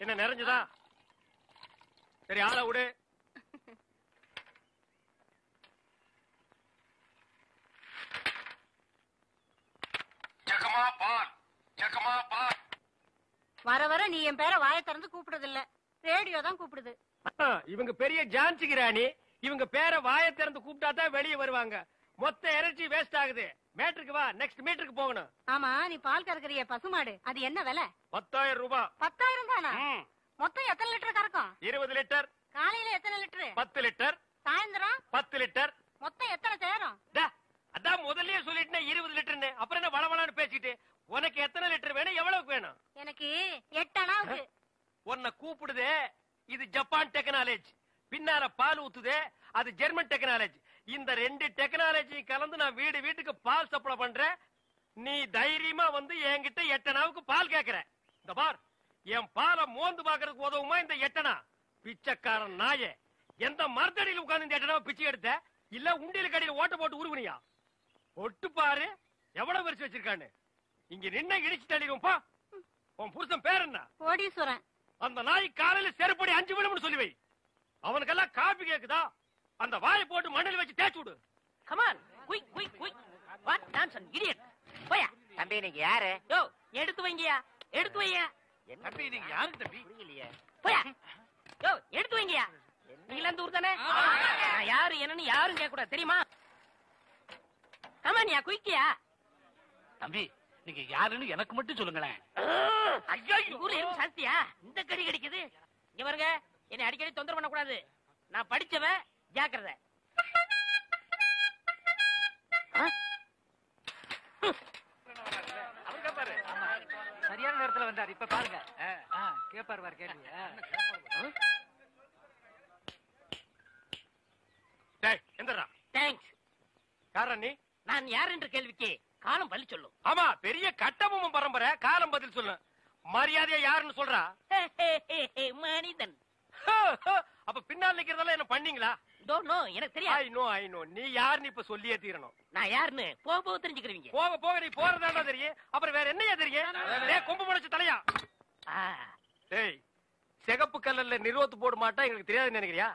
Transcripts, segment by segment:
என்ன நிறைஞ்சுதா? சரி, ஆளை விடு. வர வர நீ என் பேரை வாயை திறந்து கூப்பிடுறது இல்ல, ரேடியோ தான் கூப்பிடுது. இவங்க பெரிய ஜான்சி கிராணி. இவங்க பேரை வாயை திறந்து கூப்பிட்டா தான் வெளியே வருவாங்க. மொத்த எனர்ஜி வேஸ்ட் ஆகுது. மேட்ருக்கு வா, நெக்ஸ்ட் மீட்டருக்கு போகணும். ஆமா, நீ பால் கறக்குறிய பசுமாடு, அது என்ன விலை? 10,000 ரூபாய். 10,000 தானா? மொத்தம் எத்தனை லிட்டர் கறக்கும்? 20 லிட்டர். காலையில எத்தனை லிட்டர்? 10 லிட்டர். சாயந்தரம் 10 லிட்டர். மொத்தம் எத்தனை சேரும்? அதான் முதல்லயே சொல்லிட்டேன் 20 லிட்டர்னு. அப்புறம் என்ன வளவளான்னு பேசிட்டு? உனக்கு எத்தனை லிட்டர் வேணும், எவ்வளவுக்கு வேணும்? எனக்கு 8 அணாவுக்கு. உன்னை கூப்பிடுதே, இது ஜப்பான் டெக்னாலஜி. பின்னால பால் ஊத்துதே, அது ஜெர்மன் டெக்னாலஜி. இந்த 2 டெக்னாலஜி கலந்து நான் வீடு வீட்டுக்கு பால் சப்ளை பண்றேன். நீ தைரியமா வந்து என்கிட்ட 8 அணாவுக்கு பால் கேக்குற. இந்த பார், என் பாலை மோந்து பாக்குறதுக்கு உதவுமா இந்த 8 அணா? பிச்சைக்காரன் நாயே, எந்த மரத்தடியில் உட்கார்ந்து இந்த 8 அணாவை பிச்சை எடுத்த? இல்ல உண்டியல் கடையில் ஓட்ட போட்டு உருவனியா? ஒட்டு பாரு எவ்வளவு வரிசை வச்சிருக்கான்னு. இங்க நின்ன இடிச்சு தள்ளிடும். பா, உன் புருஷன் பேர் என்ன? கோடீஸ்வரன். அந்த நாய் காலையில செருப்படி 5 விழும்னு சொல்லி வை. அவனுக்கெல்லாம் காபி கேக்குதா? அந்த வாயை போட்டு மண்ணில் வச்சு தேய்ச்சு விடு. Come on, quick quick quick. What nonsense idiot. போயா. தம்பி நீங்க யாரு? யோ, எடுத்து வைங்கயா, எடுத்து வையா. தம்பி நீங்க யாரு தம்பி? புரியலையே. போயா. யோ, எடுத்து வைங்கயா. நீங்க அந்த ஊர் தானே? நான் யாரு என்னன்னு யாரும் கேட்க கூடாது, தெரியுமா? கமான்யா, குயிக்கியா. தம்பி நீங்க யாருன்னு எனக்கு மட்டும் சொல்லுங்களேன். ஐயோ, ஊர்ல எறும்பு சாஸ்தியா? இந்த கடி கடிக்குது. இங்க பாருங்க, என்னை அடிக்கடி தொந்தரவு பண்ண கூடாது. நான் படிச்சவன், ஜாக்கிரதை. சரியான நேரத்துல வந்தார். இப்ப பாருங்க, கேப்பார் பாரு கேள்வி. எந்தரா? தேங்க்ஸ். யாரா நீ? நான் யார் என்ற கேள்விக்கு காலம் பதில் சொல்லும். ஆமா, பெரிய கட்டபொம்மன் பரம்பரை. காலம் பதில் சொல்லு. மரியாதையா யாருன்னு சொல்றா? மனிதன். அப்ப பின்னால் நிக்கிறதெல்லாம் என்ன பண்ணீங்களா? டோன்ட் நோ, எனக்கு தெரியாது. ஐ நோ நீ யாருன்னு இப்ப சொல்லியே தீரணும். நான் யாருன்னு போக போக தெரிஞ்சுக்கிறீங்க. போக போக நீ போறதாண்டா தெரியும். அப்புறம் வேற என்னையா தெரியும்? கொம்பு முளைச்சு தலையா? டேய், சிகப்பு கல்லல்ல நிறுவத்து போட மாட்டா எங்களுக்கு தெரியாதுன்னு நினைக்கிறியா?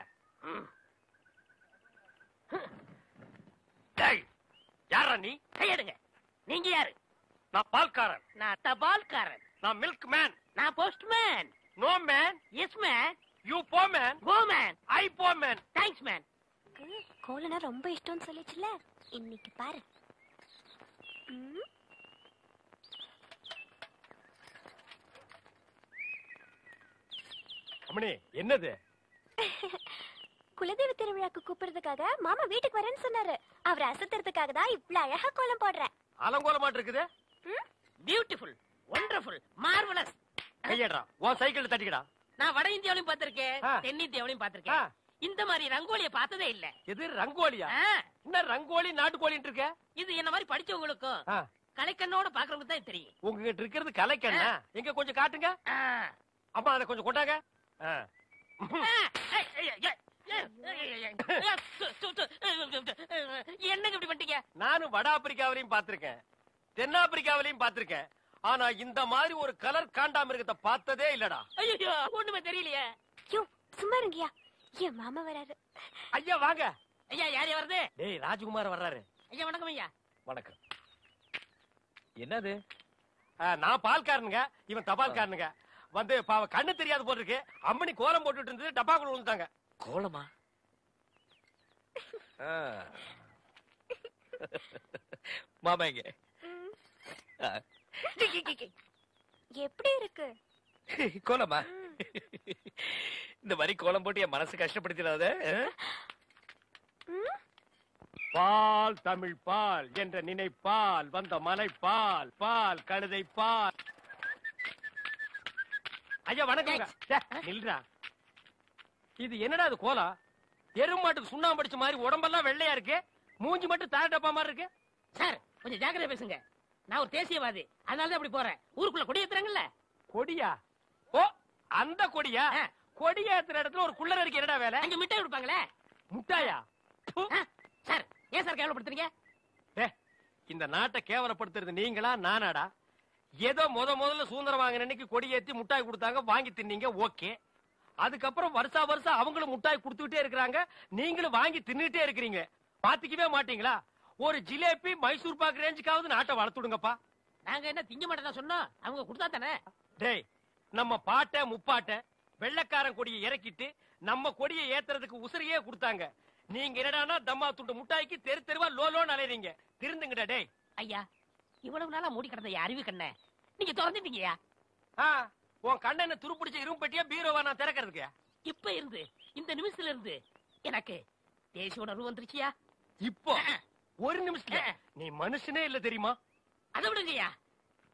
டேய், யாரா நீ? கையெடுங்க. நீங்க யாரு? நான் பால்காரன். நான் தபால்காரன். நான் மில்க் மேன். நான் post man. No man. Yes man. You போ மேன். Go man. ஐ போ மேன். Thanks man. கோலனா ரொம்ப இஷ்டம்னு சொல்லிச்சுல, இன்னைக்கு பாரு. அம்மணி, என்னது? குலதெய்வ திருவிழாக்கு கூப்பிடுறதுக்காக மாமா வீட்டுக்கு வரேன்னு சொன்னாரு. அவரை அசத்துறதுக்காக தான் இவ்வளவு அழகா கோலம் போடுறேன். அலங்கோலமாட்டு இருக்குது. Beautiful, wonderful, marvellous. கையடா, உன் சைக்கிள் தட்டிக்கடா. நான் வட இந்தியாவிலும் பார்த்திருக்கேன், தென்னிந்தியாவிலும் பார்த்திருக்கேன். இந்த மாதிரி ரங்கோலிய பார்த்ததே இல்ல. எது ரங்கோலியா? என்ன ரங்கோலி நாட்டுக்கோலின்னு இருக்க? இது என்ன மாதிரி படிச்சவங்களுக்கும் கலைக்கண்ணோட பாக்குறவங்க தான் தெரியும். உங்ககிட்ட இருக்கிறது கலைக்கண்ணா? எங்க கொஞ்சம் காட்டுங்க. அம்மா அதை கொஞ்சம் கொண்டாங்க. என்னங்க இப்படி பண்ணிட்டீங்க? நானும் வட ஆப்பிரிக்காவிலையும் பார்த்திருக்கேன், தென்னாப்பிரிக்காவிலையும் பார்த்திருக்கேன். ஆனா இந்த மாதிரி ஒரு கலர் காண்டாமிருகத்தை பார்த்ததே இல்லடா. ஐயோ, ஒண்ணுமே தெரியலையே. சும்மா இருங்கயா, என் மாமா வராரு. ஐயா வாங்க. ஐயா, யாரு வருது? டேய், ராஜ்குமார் வர்றாரு. ஐயா வணக்கம். ஐயா வணக்கம். என்னது? நான் பால்காரனுங்க, இவன் தபால்காரனுங்க. வந்து கண்ணு தெரியாது போல இருக்கு. அம்மணி கோலம் போட்டுட்டு இருந்தது, டப்பாக்குள்ள விழுந்தாங்க. கோலமா? மாமா இங்க எப்படி இருக்கு கோலமா? இந்த மாதிரி கோலம் போட்டு என் மனசு கஷ்டப்படுத்திடாத. பால் தமிழ் பால் என்ற நினைப்பால் வந்த மலை பால், பால் கழுதை பால். ஐயா வணக்கம். நில்றா. இது என்னடா இது கோலம்? எருமாட்டுக்கு சுண்ணாம்பு அடிச்ச மாதிரி உடம்பெல்லாம் வெள்ளையா இருக்கு, மூஞ்சி மட்டும் தார டப்பா மாதிரி இருக்கு. சார் கொஞ்சம் ஜாக்கிரதை பேசுங்க. நான் ஒரு தேசியவாதி, அதனாலதான் அப்படி போறேன். ஊருக்குள்ள கொடி ஏத்துறாங்கல்ல. கொடியா? ஓ, அந்த கொடியா? கொடி ஏத்துற இடத்துல ஒரு குள்ளர் இருக்கு, என்னடா வேலை? அங்க மிட்டாய் கொடுப்பாங்களே. முட்டாயா? சார் ஏன் சார் கேவலப்படுத்துறீங்க? இந்த நாட்டை கேவலப்படுத்துறது நீங்களா நானாடா? ஏதோ முதல்ல சுதந்திரம் வாங்கின அன்னைக்கு கொடி ஏத்தி முட்டாய் கொடுத்தாங்க, வாங்கி தின்னீங்க, ஓகே. அதுக்கப்புறம் வருஷம் அவங்களும் முட்டாய் கொடுத்துட்டே இருக்கிறாங்க, நீங்களும் வாங்கி தின்னுட்டே இருக்கிறீங்க. பாத்துக்கவே மாட்டீங்களா? ஒரு ஜிலேபி மைசூர் பாக்கு ரேஞ்சுக்காவது நாட்டை வளர்த்துடுங்கப்பா. நாங்க என்ன திங்க மாட்டேன் சொன்னோம், அவங்க கொடுத்தா தானே. டேய், நம்ம பாட்ட முப்பாட்ட வெள்ளக்காரன் கொடியை இறக்கிட்டு நம்ம கொடியை ஏத்துறதுக்கு உசிரியே கொடுத்தாங்க. நீங்க என்னடானா தம்மா துண்டு முட்டாய்க்கு தெரு தெருவா லோலோன்னு அலையறீங்க. திருந்துங்கடா டேய். ஐயா, இவ்வளவு நாளா மூடி கிடந்த அறிவு கண்ண நீங்க திறந்துட்டீங்கயா. உன் கண்ணனை துருப்பிடிச்ச இரும்பட்டியா பீரோவா நான் திறக்கிறதுக்கு? இப்ப இருந்து இந்த நிமிஷத்துல இருந்து எனக்கு தேசிய உணர்வு வந்துருச்சியா. இப்போ ஒரு நிமிஷத்துல நீ மனுஷனே இல்ல தெரியுமா? அதை விடுங்கய்யா,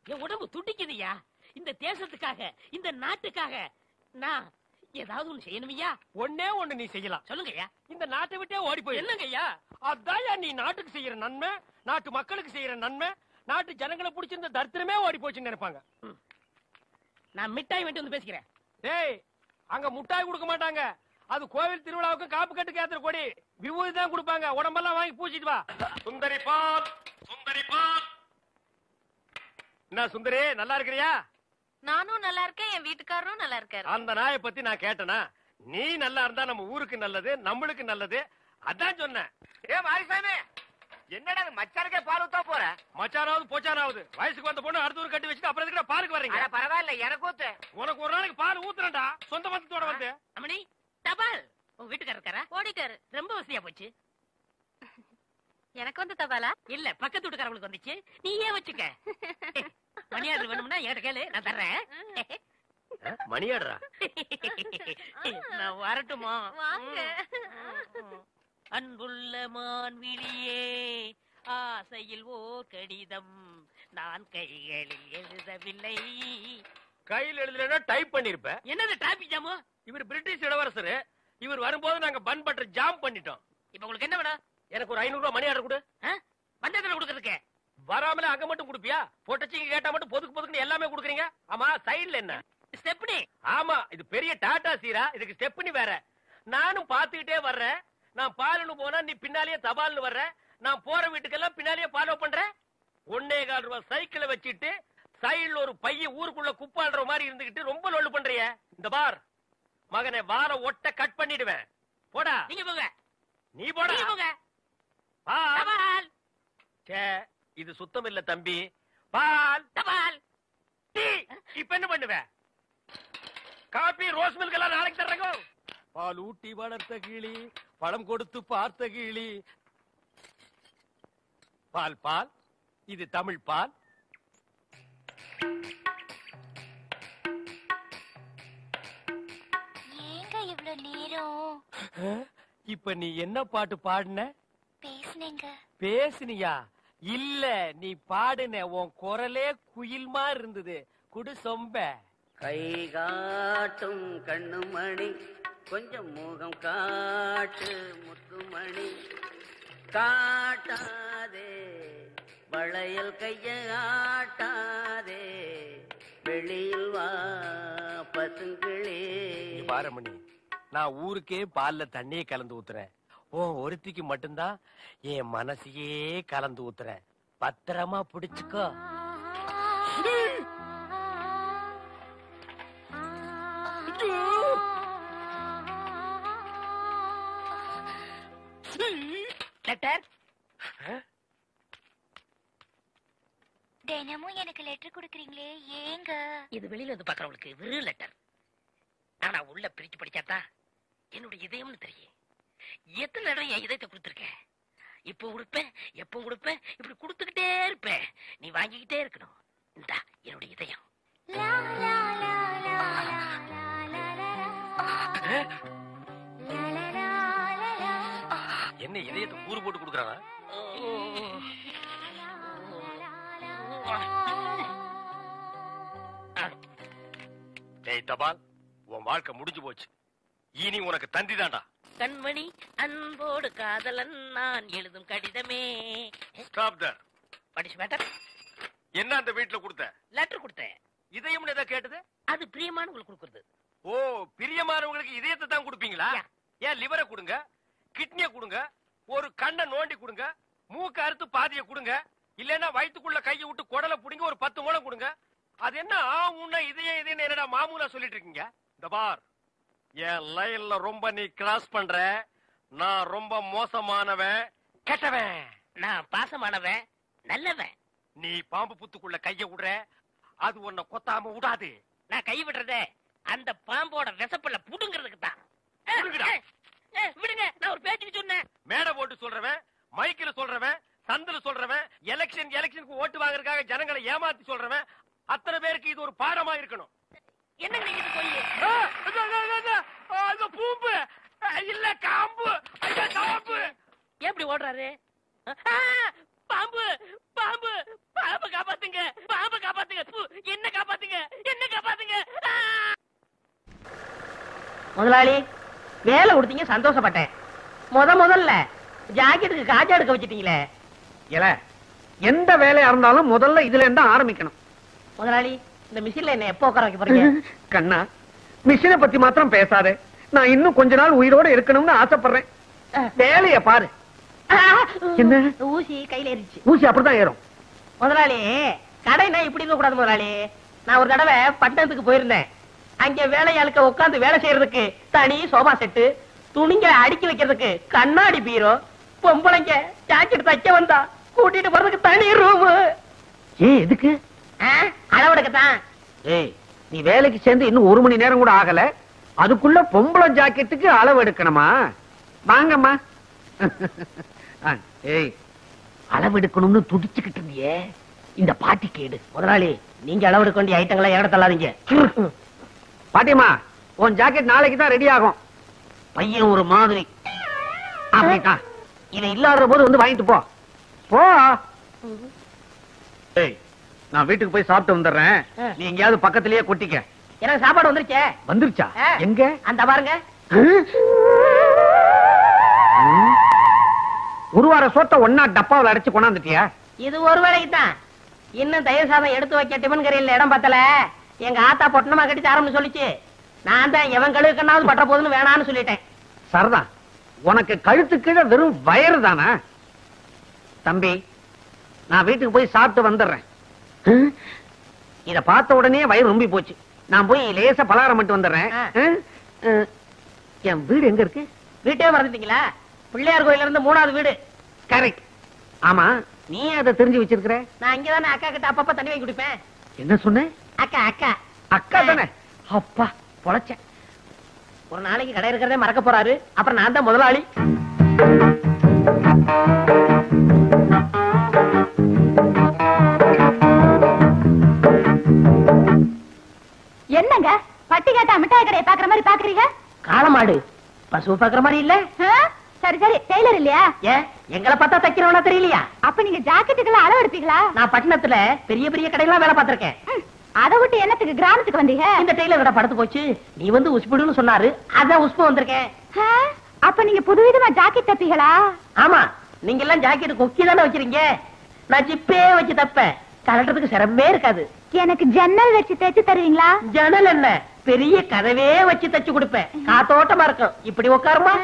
என் உடம்பு துடிக்குதுயா. இந்த தேசத்துக்காக, இந்த நாட்டுக்காக நான் ஏதாவது ஒண்ணு செய்யணுமையா. ஒன்னே ஒண்ணு நீ செய்யலாம். சொல்லுங்கய்யா. இந்த நாட்டை விட்டே ஓடி போய். என்னங்கய்யா? அதான் நீ நாட்டுக்கு செய்யற நன்மை, நாட்டு மக்களுக்கு செய்யற நன்மை, நாட்டு ஜனங்களை பிடிச்சிருந்த தரித்திரமே ஓடி போச்சுன்னு நினைப்பாங்க. நான் மிட்டாய் வேண்டி வந்து பேசிக்கிறேன். டேய், அங்க முட்டாய் கொடுக்க மாட்டாங்க. அது கோவில் திருவிழாவுக்கு காப்பு கட்டுக்கு ஏத்துற கொடி. விபூதி தான் கொடுப்பாங்க. உடம்பெல்லாம் வாங்கி பூச்சிட்டு வா. சுந்தரி பால், சுந்தரி பால். என்ன சுந்தரி, நல்லா இருக்கிறியா? நானும் நல்லா இருக்கேன், என் வீட்டுக்காரரும் நல்லா இருக்காரு. அந்த நாயை பத்தி நான் கேட்டனா? நீ நல்லா இருந்தா நம்ம ஊருக்கு நல்லது, நம்மளுக்கு நல்லது. அதான் சொன்னேன். மாரிசாமி, என்னடா மச்சானுக்கே பால் ஊத்தா போற? மச்சானாவது போச்சானாவது வயசுக்கு வந்த பொண்ணு அடுத்த ஊர் கட்டி வச்சுட்டு அப்புறம் எதுக்கு பாலுக்கு வர்றீங்க? பரவாயில்ல, எனக்கு ஊத்து. உனக்கு ஒரு நாளைக்கு பால் ஊத்துறேன்டா, சொந்த பந்தத்தோட வந்து. அம்மணி, தபால். உங்க வீட்டுக்காரர் இருக்காரா? ஓடிட்டாரு. ரொம்ப வசதியா போச்சு. எனக்கு வந்து தபாலா? இல்ல, பக்கத்து வீட்டுக்காரங்களுக்கு வந்துச்சு. நீ ஏன் வச்சுக்க. மணியாடு வேணும்னா என்கிட்ட கேளு, நான் தர்றேன். மணியாடுறா? நான் வரட்டுமா? வாங்க. அன்புள்ள மான்விழியே, ஆசையில் ஓர் கடிதம் நான் கைகளில் எழுதவில்லை. கையில் எழுதலைன்னா டைப் பண்ணிருப்ப. என்னது டிராபிக் ஜாமு? இவர் பிரிட்டிஷ் இளவரசர். இவர் வரும்போது நாங்க பன் பட்டர் ஜாம் பண்ணிட்டோம். இப்ப உங்களுக்கு என்ன வேணும்? எனக்கு ஒரு 500 ரூபாய் மணி ஆர்டர் கொடு. பந்தத்துல கொடுக்கறதுக்கு வராமல அங்க மட்டும் கொடுப்பியா? பொட்டச்சிங்க கேட்டா மட்டும் பொதுக்கு எல்லாமே கொடுக்குறீங்க. ஆமா, சைடுல என்ன ஸ்டெப்னி? ஆமா, இது பெரிய டாடா சீரா, இதுக்கு ஸ்டெப்னி வேற. நானும் பாத்துக்கிட்டே வர்றேன். நான் பாலுன்னு போனா நீ பின்னாலேயே தபால்னு வர்ற. நான் போற வீட்டுக்கெல்லாம் பின்னாலேயே ஃபாலோ பண்றேன். 1.25 ரூபாய் சைக்கிளை வச்சுட்டு சைடுல ஒரு பைய ஊருக்குள்ள குப்பாடுற மாதிரி இருந்துகிட்டு ரொம்ப லொல்லு பண்றிய. இந்த பார் மகனை, வார ஒட்ட கட் பண்ணிடுவேன். போடா. நீங்க போங்க. நீ போடா. நீங்க போங்க. பால். சே, இது சுத்தம் இல்ல தம்பி. பால், தபால், டீ. இப்ப என்ன பண்ணுவேன்? காபி, ரோஸ் மில்க் எல்லாம் நாளைக்கு தர்றேங்க. பால் ஊட்டி வளர்த்த கிளி, பழம் கொடுத்து பார்த்த கிளி. பால் பால், இது தமிழ் பால். ஏங்க இவ்ளோ நேரம்? இப்ப நீ என்ன பாட்டு பாடுன? பேசுனேங்க. பேசுனியா? இல்ல, நீ பாடுன. உன் குரலே குயில் மாதிரி இருந்தது. குடு சொம்ப. கை காட்டும் கண்ணுமணி, கொஞ்சம் முகம் காட்டு முத்துமணி, காட்டாதே வளையல் கைய ஆட்டாதே, வெளியில் வா பசுங்களே. பாரமணி, நான் ஊருக்கே பால்ல தண்ணியே கலந்து ஊத்துறேன். ஒருத்திக்கு மட்டும்தான் என் மனசையே கலந்து ஊத்துறேன். பத்திரமா புடிச்சுக்கோ. லெட்டர். தினமும் எனக்கு லெட்டர் கொடுக்கறீங்களே, ஏங்க? இது வெளியில இருந்து பாக்குறவங்களுக்கு வெறும் லெட்டர். ஆனா உள்ள பிரிச்சு படிச்சாதான் என்னுடைய இதயம்னு தெரியும். எத்தனை இடம் என் இதயத்தை கொடுத்துருக்கேன். இப்போ கொடுப்பேன், எப்போ கொடுப்பேன், இப்படி கொடுத்துக்கிட்டே இருப்பேன். நீ வாங்கிக்கிட்டே இருக்கணும். இந்தா என்னுடைய இதயம். லா லா லா லா லா லா லா லா. என்ன இதயத்தை கூறு போட்டு கொடுக்கறானா? டேய் தபால், உன் வாழ்க்கை முடிஞ்சு போச்சு. இனி உனக்கு தந்தி தான்டா. கண்மணி அன்போடு காதலன் நான் எழுதும் கடிதமே. Stop that. படிச்சு மேட்டர். என்ன அந்த வீட்டுல கொடுத்த? லெட்டர் கொடுத்தேன். இதயம் ஏதா கேட்டது? அது பிரியமானவங்களுக்கு கொடுக்குறது. ஓ, பிரியமானவங்களுக்கு இதயத்தை தான் கொடுப்பீங்களா? ஏன் லிவரை கொடுங்க, கிட்னியை கொடுங்க, ஒரு கண்ணை நோண்டி கொடுங்க, மூக்க அறுத்து பாதியை கொடுங்க, இல்லன்னா வயிற்றுக்குள்ள கையை விட்டு குடலை புடிங்க ஒரு 10 மூலம் கொடுங்க. அது என்ன உன்ன இதையே இதுன்னு என்னடா மாமூலா சொல்லிட்டு இருக்கீங்க? இந்த பார், என் லைன்ல ரொம்ப நீ கிராஸ் பண்ற. நான் ரொம்ப மோசமானவன், கெட்டவன். நான் பாசமானவன், நல்லவன். நீ பாம்பு புத்துக்குள்ள கைய விடுற, அது உன்னை கொத்தாம விடாது. நான் கை விடுறதே அந்த பாம்போட விசப்பல்ல புடுங்கிறதுக்கு தான். புடுங்குடா. விடுங்க, நான் ஒரு பேச்சுக்கு சொன்னேன். மேடை போட்டு சொல்றவன், மைக்கில சொல்றவன், சந்தில சொல்றவன், எலெக்ஷனுக்கு ஓட்டு வாங்குறதுக்காக ஜனங்களை ஏமாத்தி சொல்றவன், அத்தனை பேருக்கு இது ஒரு பாடமா இருக்கணும். என்ன நீங்க போய் பூம்பு இல்ல காம்பு, காம்பு எப்படி ஓடுறாரு? பாம்பு பாம்பு பாம்பு காப்பாத்துங்க, பாம்பு காப்பாத்துங்க, என்ன காப்பாத்துங்க, என்ன காப்பாத்துங்க. முதலாளி, வேலை கொடுத்தீங்க, சந்தோஷப்பட்டேன். முதல்ல ஜாக்கெட்டுக்கு காஜா எடுக்க வச்சிட்டீங்களே. எந்த வேலையா இருந்தாலும் முதல்ல இதுல இருந்தா ஆரம்பிக்கணும். முதலாளி, இந்த மிஷின்ல என்ன எப்போ உட்கார வைக்க போறீங்க? கண்ணா, மிஷினை பத்தி மாத்திரம் பேசாதே. நான் இன்னும் கொஞ்ச நாள் உயிரோட இருக்கணும்னு ஆசைப்படுறேன். வேலைய பாரு. என்ன ஊசி கையில ஏறிச்சு. ஊசி அப்படிதான் ஏறும். முதலாளி, கடைனா இப்படி இருக்க கூடாது முதலாளி. நான் ஒரு தடவை பட்டணத்துக்கு போயிருந்தேன். அங்க வேலையாளுக்க உட்காந்து வேலை செய்யறதுக்கு தனி சோபா செட்டு, துணிங்க அடுக்கி வைக்கிறதுக்கு கண்ணாடி பீரோ, பொம்பளைங்க ஜாக்கெட் தைக்க வந்தா கூட்டிட்டு போறதுக்கு தனி ரூம். எதுக்கு? அளவெடுக்கத்தான். ஏய், நீ வேலைக்கு சேர்ந்து இன்னும் 1 மணி நேரம் கூட ஆகல, அதுக்குள்ள பொம்பளை ஜாக்கெட்டுக்கு அளவு எடுக்கணுமா? வாங்கம்மா. ஏய், அளவு எடுக்கணும்னு துடிச்சுக்கிட்டு இருந்தியே, இந்த பாட்டி கேடு. முதலாளி, நீங்க அளவெடுக்க வேண்டிய ஐட்டங்களை ஏட தள்ளாதீங்க. பாட்டியம்மா, உன் ஜாக்கெட் நாளைக்கு தான் ரெடி ஆகும். பையன் ஒரு மாதிரி. அப்படிதான், இவன் இல்லாத போது வந்து வாங்கிட்டு போ. போ. ஏய், நான் வீட்டுக்கு போய் சாப்பிட்டு வந்துடுறேன். நீ எங்கேயாவது பக்கத்திலேயே கொட்டிக்க. எனக்கு சாப்பாடு வந்துருச்சே. வந்துருச்சா? எங்க? அந்த பாருங்க. ஒரு வார சோத்த ஒன்னா டப்பாவில் அடைச்சு கொண்டாந்துட்டியா? இது ஒரு வேளைக்கு தான். இன்னும் தயிர் சாதம் எடுத்து வைக்க டிபன் கரையில் இடம் பத்தல. எங்க ஆத்தா பொட்டணமா கட்டி ஆரம்பி சொல்லிச்சு. நான் தான் எவன் கழுவுக்கண்ணாவது பற்ற போதுன்னு வேணான்னு சொல்லிட்டேன். சரிதான், உனக்கு கழுத்து கீழே வெறும் வயறு தானா? தம்பி, நான் வீட்டுக்கு போய் சாப்பிட்டு வந்துடுறேன். இத பார்த்த உடனே வயிறு ரொம்பி போச்சு. நான் போய் லேசா பலகாரம் மட்டும் வந்துடுறேன். என் வீடு எங்க இருக்கு? வீட்டே மறந்துட்டீங்களா? பிள்ளையார் கோயில இருந்து 3வது வீடு. கரெக்ட். ஆமா, நீ அதை தெரிஞ்சு வச்சிருக்கிற? நான் இங்கதானே அக்கா கிட்ட அப்பப்ப தண்ணி வாங்கி குடிப்பேன். என்ன சொன்ன? அக்கா அக்கா அக்கா தானே? அப்பா பொழைச்ச. ஒரு நாளைக்கு கடை இருக்கிறதே மறக்க போறாரு. அப்புறம் நான் தான் முதலாளி. என்னங்க பட்டி கேட்டா மிட்டாய் கடையை பாக்குற மாதிரி பாக்குறீங்க? காளமாடு பசு பாக்குற மாதிரி இல்ல. சரி சரி, டெய்லர் இல்லையா? ஏன் எங்களை பார்த்தா தைக்கிறவனா தெரியலையா? அப்ப நீங்க ஜாக்கெட்டுக்கெல்லாம் அளவு எடுப்பீங்களா? நான் பட்டணத்துல பெரிய பெரிய கடையெல்லாம் வேலை பார்த்திருக்கேன். அதை விட்டு என்னத்துக்கு கிராமத்துக்கு வந்தீங்க? இந்த டெய்லர் கடை படுத்து போச்சு, நீ வந்து உஸ்புடுன்னு சொன்னாரு, அதான் உஸ்பு வந்திருக்கேன். அப்ப நீங்க புதுவிதமா ஜாக்கெட் தப்பீங்களா? ஆமா, நீங்க எல்லாம் ஜாக்கெட் கொக்கி தானே வச்சிருக்கீங்க. நான் ஜிப்பே வச்சு தப்பேன், கலட்டுறதுக்கு சிரமமே இருக்காது. எனக்கு ஜன்னல் வச்சு தைச்சு தருவீங்களா? ஜன்னல் என்ன, பெரிய கதவே வச்சு தச்சு கொடுப்பேன். காத்தோட்டமா இருக்கும். இப்படி உட்காருமா.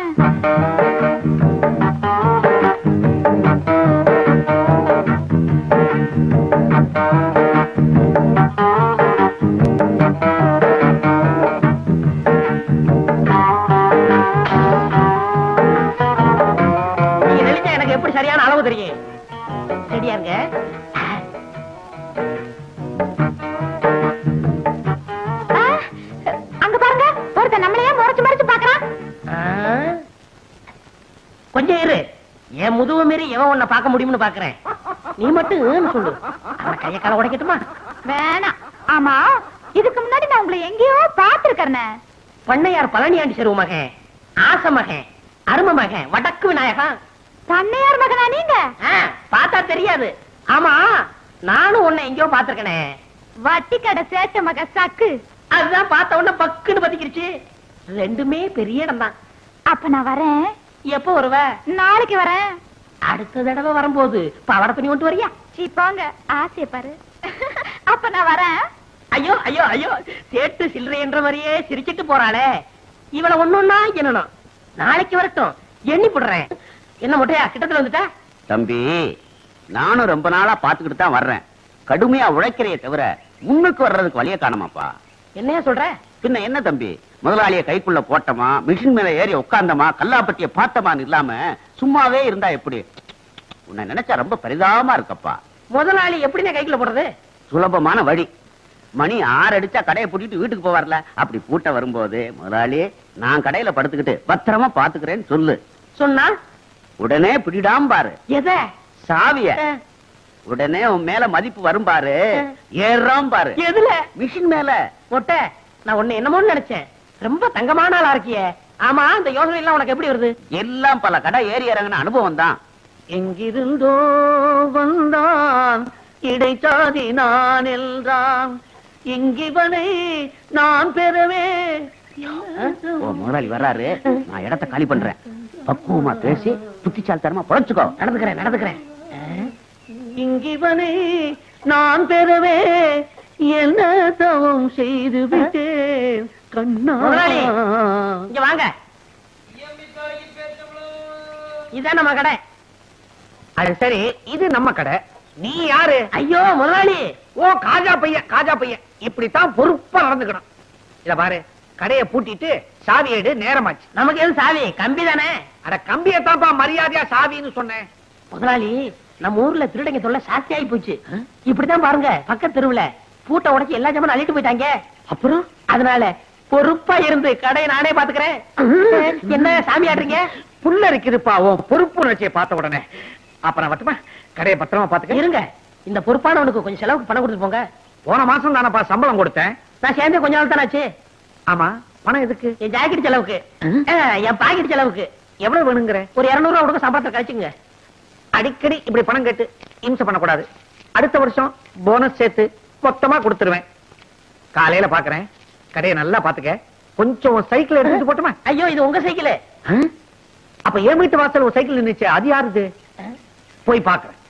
நீங்க நெளிச்சா எனக்கு எப்படி சரியான அளவு தெரியும். ரெடியா இருங்க. அங்க பாருங்க, ஒருத்தன் நம்மளையே முறைச்சு முறைச்சு பாக்குறான். கொஞ்சம் இரு, என் முதுவ மீறி எவன் உன்னை பார்க்க முடியும்னு பாக்குறேன். நீ மட்டும் சொல்லு, அவன் கைய கால உடைக்கட்டுமா? வேணாம். ஆமா, இதுக்கு முன்னாடி நான் உங்களை எங்கேயோ பாத்துருக்கேன். பண்ணையார் பழனியாண்டி செருவு மகன், ஆச மகன், அரும மகன், வடக்கு விநாயகன். பண்ணையார் மகனா நீங்க? பார்த்தா தெரியாது. ஆமா, நானும் உன்னை எங்கேயோ பாத்துருக்கனே. வட்டி கடை சேட்ட மக சக்கு. அதுதான் பார்த்த உடனே பக்குன்னு பத்திக்கிடுச்சு. ரெண்டுமே பெரிய இடம் தான். அப்ப நான் வரேன். எப்போ வருவ? நாளைக்கு வரேன். அடுத்த தடவை வரும்போது பவட துணி கொண்டு வரியா? போங்க, ஆசைய பாரு. அப்ப நான் வரேன். ஐயோ ஐயோ ஐயோ, சேட்டு சில்லறை என்ற மாதிரியே சிரிச்சிட்டு போறாளே. இவளை ஒண்ணுன்னா என்னணும். நாளைக்கு வரட்டும், எண்ணி போடுறேன். என்ன முட்டையா கிட்டத்துல வந்துட்டா? தம்பி, நானும் ரொம்ப நாளா பாத்துக்கிட்டு தான் வர்றேன். கடுமையா உழைக்கிறைய தவிர முன்னுக்கு வர்றதுக்கு வழிய காணுமாப்பா. என்னையா சொல்ற? பின்ன என்ன தம்பி, முதலாளிய கைக்குள்ள போட்டமா, மிஷின் மேல ஏறி உட்கார்ந்தமா, கல்லாப்பட்டிய பார்த்தமான்னு இல்லாம சும்மாவே இருந்தா எப்படி? உன்னை நினைச்சா ரொம்ப பரிதாபமா இருக்கப்பா. முதலாளி எப்படின்னா கைக்குள்ள போடுறது? சுலபமான வழி. மணி 6 அடிச்சா கடையை பூட்டிட்டு வீட்டுக்கு போவார்ல, அப்படி பூட்ட வரும்போது முதலாளி நான் கடையில படுத்துக்கிட்டு பத்திரமா பாத்துக்கிறேன்னு சொல்லு. சொன்னா உடனே பிடிடாம பாரு எத? சாவிய. உடனே உன் மேல மதிப்பு வரும் பாரு, ஏறாம் பாரு. எதுல? மிஷின் மேல. மொட்டை, நான் உன்னை என்னமோன்னு நினைச்சேன். ரொம்ப தங்கமான ஆளா இருக்கியே. ஆமா, இந்த யோசனை எல்லாம் உனக்கு எப்படி வருது? எல்லாம் பல கடை ஏறி இறங்கின அனுபவம் தான். எங்கிருந்தோ வந்தான் இடைச்சாதி நான் என்றான், இங்கிவனை நான் பெறவே. முதலாளி வர்றாரு, நான் இடத்தை காலி பண்றேன். பக்குவமா பேசி புத்திசாலித்தனமா பொழைச்சுக்கோ. நடந்துக்கிறேன். இங்கிவனை நான் பெறவே என்ன தவம் செய்து விட்டேன் கண்ணா. இங்க வாங்க, இதான் நம்ம கடை. அது சரி, இது நம்ம கடை. நீ யாரு? ஐயோ முதலாளி. ஓ காஜா பையன். இப்படித்தான் பொறுப்பா நடந்துக்கணும். இத பாரு, கடையை பூட்டிட்டு சாவி எடு, நேரமாச்சு. நமக்கு எது சாவி? கம்பி தானே. அட கம்பியத்தான்ப்பா மரியாதையா சாவின்னு சொன்னேன். முதலாளி, நம்ம ஊர்ல திருடங்க தொல்லை சாஸ்தி ஆகி போச்சு. இப்படித்தான் பாருங்க, பக்கத்து தெருவுல பூட்டை உடைச்சு எல்லா ஜாமான் அள்ளிட்டு போயிட்டாங்க. அப்புறம் அதனால பொறுப்பா இருந்து கடையை நானே பாத்துக்கிறேன். என்ன சாமி ஆடுறீங்க? புள்ள இருக்குதுப்பா உன் பொறுப்பு உணர்ச்சியை பார்த்த உடனே. அப்புறம் வட்டுமா, கடையை பத்திரமா பாத்துக்க. இருங்க, இந்த பொறுப்பானவனுக்கு கொஞ்சம் செலவுக்கு பணம் கொடுத்து போங்க. போன மாசம் தானப்பா சம்பளம் கொடுத்தேன். நான் சேர்ந்து கொஞ்ச நாள் தானே ஆச்சு. ஆமா, பணம் எதுக்கு? என் ஜாக்கெட் செலவுக்கு, என் பாக்கெட் செலவுக்கு. எவ்வளவு வேணுங்கிற? ஒரு 200 ரூபா கொடுக்க சம்பளத்தை கழிச்சுங்க. அடிக்கடி இப்படி பணம் கேட்டு இம்சை பண்ணக்கூடாது. அடுத்த வருஷம் போனஸ் சேர்த்து மொத்தமா கொடுத்துருவேன். காலையில பாக்குறேன். கடையை நல்லா பாத்துக்க. கொஞ்சம் சைக்கிள் எடுத்துட்டு போட்டுமா? ஐயோ, இது உங்க சைக்கிள். அப்ப என் வீட்டு வாசல் ஒரு சைக்கிள் நின்னுச்சு, அது யாருது? போய் பாக்குறேன்.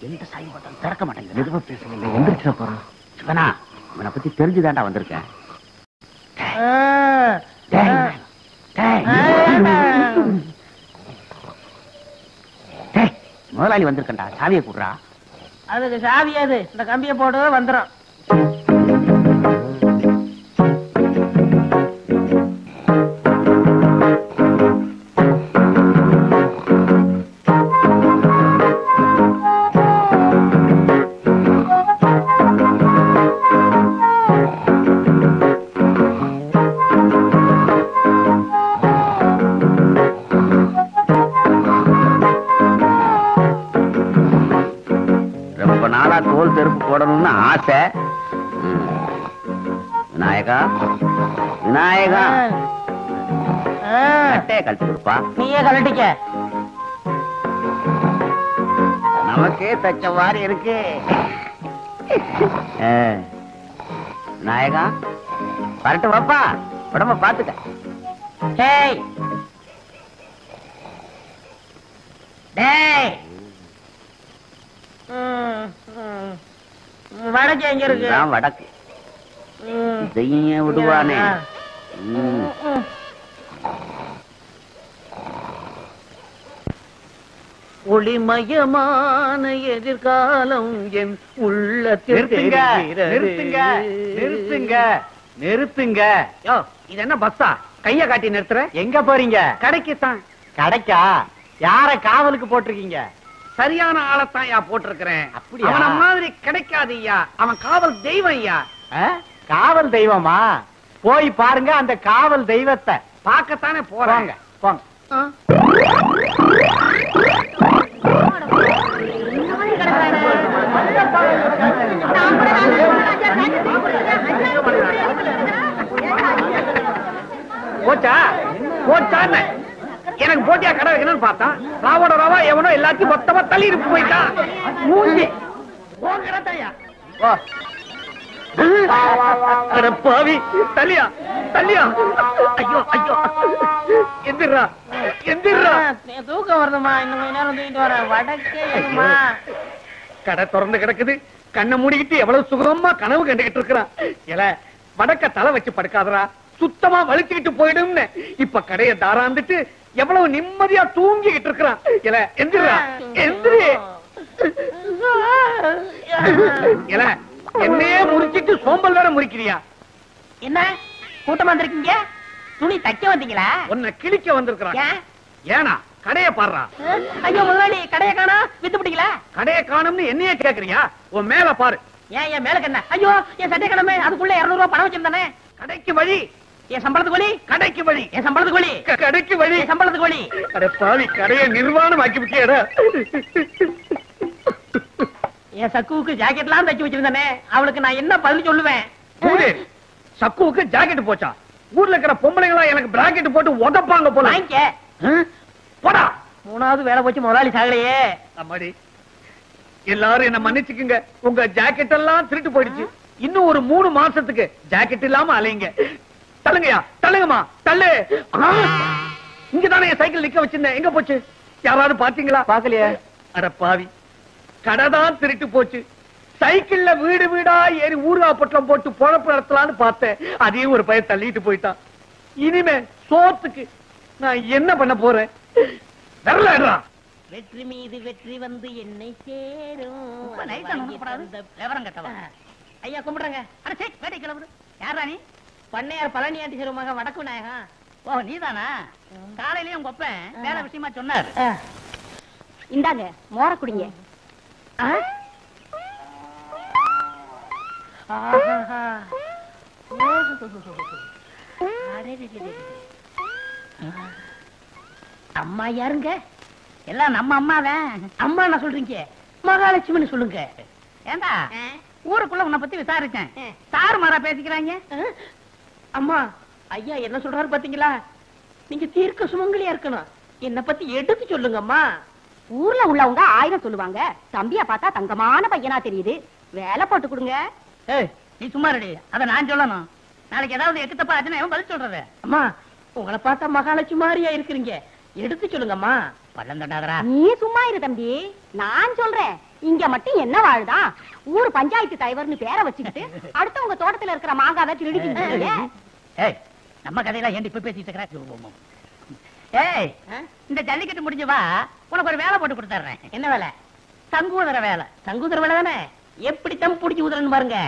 எந்த சாய் பட்டம் திறக்க மாட்டேங்குது. எதுவும் பேசுறீங்க, எந்திரிச்சிட போறான். சிவனா, இவனை பத்தி தெரிஞ்சுதாண்டா வந்திருக்கேன். முதலாளி வந்திருக்கா, சாவியை கூடுறா. அதுக்கு சாவியாது, இந்த கம்பியை போடு வந்துடும். தோல் செருப்பு போடணும்னு ஆசை. விநாயகா, விநாயகா, கட்டையை கழட்டி கொடுப்பா. நீயே கழட்டிக்க. நமக்கே தச்ச மாதிரி இருக்கு. விநாயகா, வரட்டு வாப்பா, உடம்ப பாத்துக்க. டேய் டேய், வடக்கு எங்க இருக்கு? வடக்கு. இதையும் விடுவானே. ஒளிமயமான எதிர்காலம் என் உள்ளத்தில். நிறுத்துங்க. நிறுத்துங்க. யோ, இது என்ன பஸ்ஸா? கைய காட்டி நிறுத்துற? எங்க போறீங்க? கடைக்குத்தான். கடைக்கா? யார காவலுக்கு போட்டிருக்கீங்க? சரியான ஆளத்தான் ஐயா போட்டிருக்கிறேன். அப்படியா? அவன மாதிரி கிடைக்காது ஐயா. அவன் காவல் தெய்வம் ஐயா. காவல் தெய்வமா? போய் பாருங்க அந்த காவல் தெய்வத்தை. பார்க்கத்தானே போறாங்க. போங்க. போச்சா போச்சான்னு எனக்கு போட்டியா கடை வைக்கணும்னு பார்த்தா ராவோட ராவா எவனோ எல்லாத்தையும் மொத்தமா தள்ளி இருக்கு போயிட்டான். மூஞ்சி பாவி தள்ளியா தள்ளியா. ஐயோ ஐயோ எந்திரா எந்திரா. தூக்கம் வருதுமா, இன்னும் கொஞ்ச நேரம் தூக்கிட்டு வரேன். வடக்கேமா கடை திறந்து கிடக்குது. கண்ணை மூடிக்கிட்டு எவ்வளவு சுகமா கனவு கண்டுகிட்டு இருக்கிறான். இல்ல வடக்க தலை வச்சு படுக்காதரா, சுத்தமா வலிச்சுக்கிட்டு போயிடும்னு இப்ப கடைய தாராந்துட்டு எவ்வளவு நிம்மதியா தூங்கிக்கிட்டு இருக்கிறான். இல்ல எந்திரா எந்திரி. இல்ல என்னையே முறிச்சிட்டு சோம்பல் வேற முறிக்கிறியா? என்ன கூட்டமா வந்திருக்கீங்க? துணி தைக்க வந்தீங்களா? உன்னை கிழிக்க வந்திருக்கிறான். ஏனா கடைய பாடுறா. ஐயோ முதலாளி, கடைய காணா, வித்து பிடிக்கல. கடைய காணும்னு என்னையே கேக்குறியா? உன் மேல பாரு. ஏன் என் மேல என்ன? ஐயோ என் சட்டை கிடமே, அதுக்குள்ள 200 ரூபாய் பணம் வச்சிருந்தானே. கடைக்கு வழி. என் சம்பளத்துக்கு வழி. கடைக்கு வழி. என் சம்பளத்துக்கு வழி. கடைக்கு வழி. என் சம்பளத்துக்கு வழி. அட பாவி, கடையை நிர்வாணம் ஆக்கி விட்டியடா. என் சக்குவுக்கு ஜாக்கெட்லாம் தைச்சு வச்சிருந்தானே, அவளுக்கு நான் என்ன பதில் சொல்லுவேன்? சக்குவுக்கு ஜாக்கெட் போச்சா? ஊர்ல இருக்கிற பொம்பளைங்களா எனக்கு பிராக்கெட் போட்டு உதப்பாங்க போல. போடா. 3வது வேலை போச்சு, முதலாளி சாகலையே. அம்மாடி, எல்லாரும் என்ன மன்னிச்சுக்குங்க. உங்க ஜாக்கெட் எல்லாம் திருட்டு போயிடுச்சு. இன்னும் ஒரு 3 மாசத்துக்கு ஜாக்கெட் இல்லாம அலைங்க. தள்ளுங்கயா, தள்ளுங்கம்மா, தள்ளு. இங்கதானே என் சைக்கிள் நிக்க வச்சிருந்தேன். எங்க போச்சு? யாராவது பாத்தீங்களா? பாக்கலையே. அட பாவி, கடைதான் திருட்டு போச்சு. சைக்கிள்ல வீடு வீடா ஏறி ஊர்கா பொட்டலம் போட்டு பொழப்பு நடத்தலான்னு பார்த்தேன். அதையும் ஒரு பையன் தள்ளிட்டு போயிட்டான். இனிமே சோத்துக்கு நான் என்ன பண்ண போறேன்? வரலடா. வெற்றி மீது வெற்றி வந்து என்னை சேரும். விவரம் கட்டவா? ஐயா கும்பிடுறங்க. அட சே, வேட்டை கிளம்புது. யாரா நீ? பண்ணையார் பழனியாண்டி சிறுமக வடக்கு நாயகா. ஓ நீதானா? காலையிலயும் உங்க ஒப்பன் வேலை விஷயமா சொன்னார். இந்தாங்க மோர குடிங்க. அம்மா யாருங்க? எல்லாம் நம்ம அம்மாதான். அம்மா என்ன சொல்றீங்க? மகாலட்சுமின்னு சொல்லுங்க. ஏண்டா ஊருக்குள்ள உன்னை பத்தி விசாரிச்சேன். சாரு மாறா பேசிக்கிறாங்க. அம்மா ஐயா என்ன சொல்றாரு பாத்தீங்களா? நீங்க தீர்க்க சுமங்கலியா இருக்கணும். என்ன பத்தி எடுத்து சொல்லுங்க அம்மா. ஊர்ல உள்ளவங்க 1000 சொல்லுவாங்க. தம்பியா பார்த்தா தங்கமான பையனா தெரியுது. வேலை போட்டு கொடுங்க. ஏய் நீ சும்மா ரெடி. அத நான் சொல்லணும். நாளைக்கு ஏதாவது எக்கு தப்பா ஆச்சுன்னா எவன் பதில் சொல்றது? அம்மா உங்களை பார்த்தா மகாலட்சுமி மாதிரியா இருக்கிறீங்க. எடுத்து சொல்லுங்கம்மா. பள்ளம் தண்டாதரா. நீ சும்மா இரு தம்பி, நான் சொல்றேன். இங்க மட்டும் என்ன வாழ்தான்? ஊர் பஞ்சாயத்து தலைவர்னு பேரை வச்சுக்கிட்டு அடுத்தவங்க தோட்டத்துல இருக்கிற மாங்காவை திருடிக்கிட்டு. ஏய் நம்ம கதையெல்லாம் ஏன் இப்ப பேசிட்டு இருக்கிற? ஏய் இந்த ஜல்லிக்கட்டு முடிஞ்சு வா, உனக்கு ஒரு வேலை போட்டு கொடுத்துறேன். என்ன வேலை? சங்கூதர வேலை. சங்கூதர வேலை தானே? எப்படி தம் பிடிச்சி ஊதுறன்னு பாருங்க.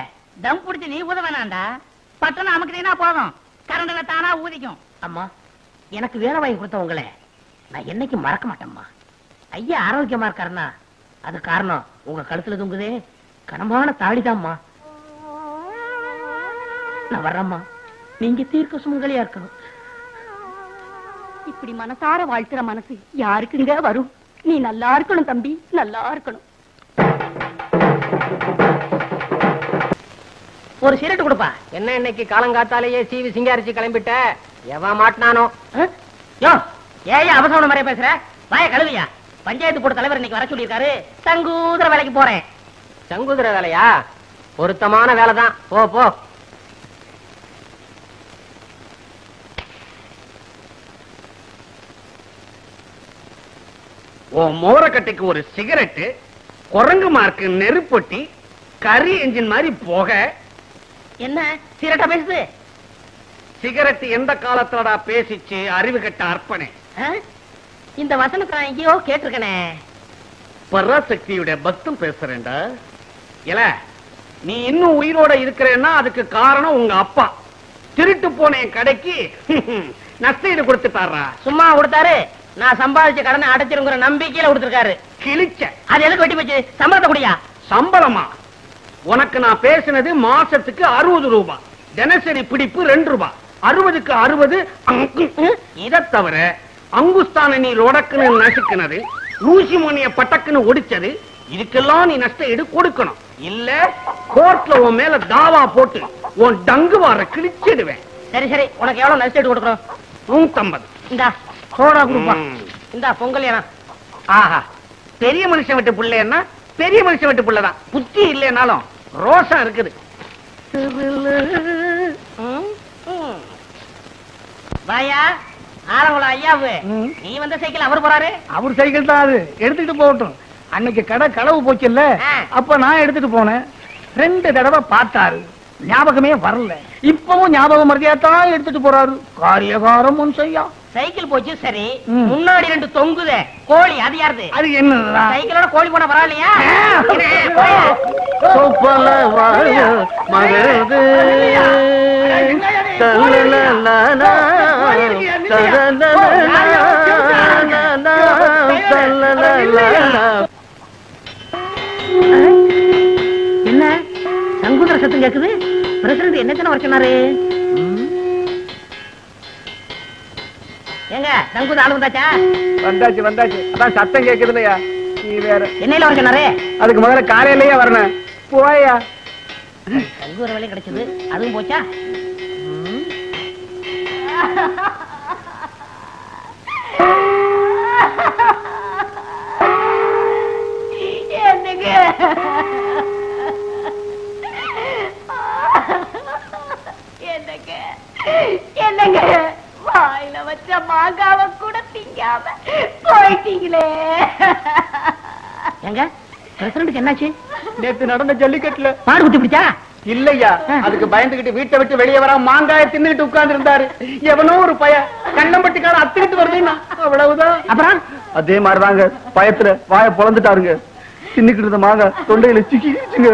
தம் பிடிச்சி நீ ஊத வேணாண்டா, பட்டணம் அமுக்குனா போதும், கரண்ட்ல தானா ஊதிக்கும். அம்மா எனக்கு வேலை வாங்கி கொடுத்தவங்களே நான் என்னைக்கு மறக்க மாட்டேம்மா. ஐயா ஆரோக்கியமா இருக்காருன்னா அது காரணம் உங்க கழுத்துல தொங்குதே கனமான தாடிதாம்மா. நான் வர்றேம்மா. நீங்க தீர்க்க சுமங்கலியா இருக்கணும். இப்படி மனசார வாழ்த்துற மனசு யாருக்குங்க வரும்? நீ நல்லா இருக்கணும் தம்பி, நல்லா இருக்கணும். ஒரு சிரட்டு கொடுப்பா. என்ன இன்னைக்கு காலங்காத்தாலேயே சீவி சிங்காரிச்சு கிளம்பிட்ட? எவன் மாட்டினானோ? யோ ஏன் அவசரம் மாதிரியா பேசுற? வாய கழுவியா. பஞ்சாயத்து போர்டு தலைவர் இன்னைக்கு வர சொல்லியிருக்காரு. சங்கூதர வேலைக்கு போறேன். சங்குதிர வேலையா? பொருத்தமான வேலைதான். போ போ. மோரக்கட்டைக்கு ஒரு சிகரெட்டு, குரங்கு மார்க்கு நெருப்பொட்டி, கரி என்ஜின் மாதிரி போக. என்ன சிரட்டா பேசுது? சிகரெட் எந்த காலத்துலடா பேசிச்சு? அறிவு கட்ட அர்ப்பணே. இந்த வசனத்தை நான் எங்கேயோ கேட்டிருக்கனே. பராசக்தியுடைய பக்தம் பேசுறேன்டா. இல்ல நீ இன்னும் உயிரோட இருக்கிறேன்னா அதுக்கு காரணம் உங்க அப்பா. திருட்டு போன என் கடைக்கு நஷ்டஈடு கொடுத்துட்டாரா? சும்மா கொடுத்தாரு, நான் சம்பாதிச்ச கடனை அடைச்சிருங்கிற நம்பிக்கையில கொடுத்திருக்காரு. கிழிச்ச. அது எதுக்கு வெட்டி போச்சு? சம்பளத்தை குடியா? சம்பளமா? உனக்கு நான் பேசினது மாசத்துக்கு 60 ரூபாய், தினசரி பிடிப்பு 2 ரூபாய். 60க்கு 60. இதை தவிர அங்குஸ்தான நீ ரொடக்குன்னு நசுக்குனது, ஊசி மணிய பட்டக்குன்னு ஒடிச்சது, இதுக்கெல்லாம் நீ நஷ்ட ஈடு கொடுக்கணும். இல்ல கோர்ட்ல உன் மேல தாவா போட்டு உன் டங்கு வார கிழிச்சிடுவேன். சரி சரி, உனக்கு எவ்வளவு நஷ்ட ஈடு கொடுக்கணும்? 150. இந்தா சோடா குடுப்பா. இந்தா பொங்கல் ஏனா. ஆஹா, பெரிய மனுஷன் விட்டு புள்ளைன்னா பெரிய மனுஷன் விட்டு புள்ளதான். புத்தி இல்லைனாலும் ரோஷம் இருக்குது. வாயா ஆரங்குளம் ஐயாவு, நீ வந்த சைக்கிள் அவர் போறாரு. அவர் சைக்கிள் தான் அது, எடுத்துட்டு போகட்டும். அன்னைக்கு கடை களவு போச்சுல்ல, அப்ப நான் எடுத்துட்டு போனேன். 2 தடவை பார்த்தாரு, ஞாபகமே வரல. இப்பவும் ஞாபகம் மறதியாத்தான் எடுத்துட்டு போறாரு. காரியகாரமும் செய்யா. சைக்கிள் போச்சு சரி, முன்னாடி 2 தொங்குதே கோழி, அது யாருது? அது என்னடா? சைக்கிளோட கோழி போனா பரவாயில்லையா? என்ன சங்குதர சத்தம் கேக்குது? பிரசிடண்ட் என்ன வர சொன்னாரு? ஏங்க சங்குத ஆளு வந்தாச்சா? வந்தாச்சு வந்தாச்சு. அதான் சத்தம் கேக்குது இல்லையா? நீ வேற என்னையில வர சொன்னாரு? அதுக்கு முதல்ல காலையிலேயே வரணும். போயா. சங்குதர வேலையும் கிடைச்சது, அதுவும் போச்சா? என்னங்க என்னங்க என்னங்க வாயில வச்ச மாங்காவ கூட திங்காம போயிட்டீங்களே. எங்க பிரசிடண்ட்க்கு என்னாச்சு? நேத்து நடந்த ஜல்லிக்கட்டுல மாடு குத்தி பிடிச்சா? இல்லையா, அதுக்கு பயந்துகிட்டு வீட்டை விட்டு வெளியே வர மாங்காய தின்னுகிட்டு உட்கார்ந்து இருந்தாரு. எவனோ ஒரு பய கண்ணம்பட்டிக்கார அத்துக்கிட்டு வருதுன்னா அவ்வளவுதான். அப்புறம் அதே மாதிரிதாங்க, பயத்துல வாய பொளந்துட்டாருங்க. தின்னுக்கிட்டு இருந்த மாங்காய் தொண்டையில சிக்கிச்சுங்க.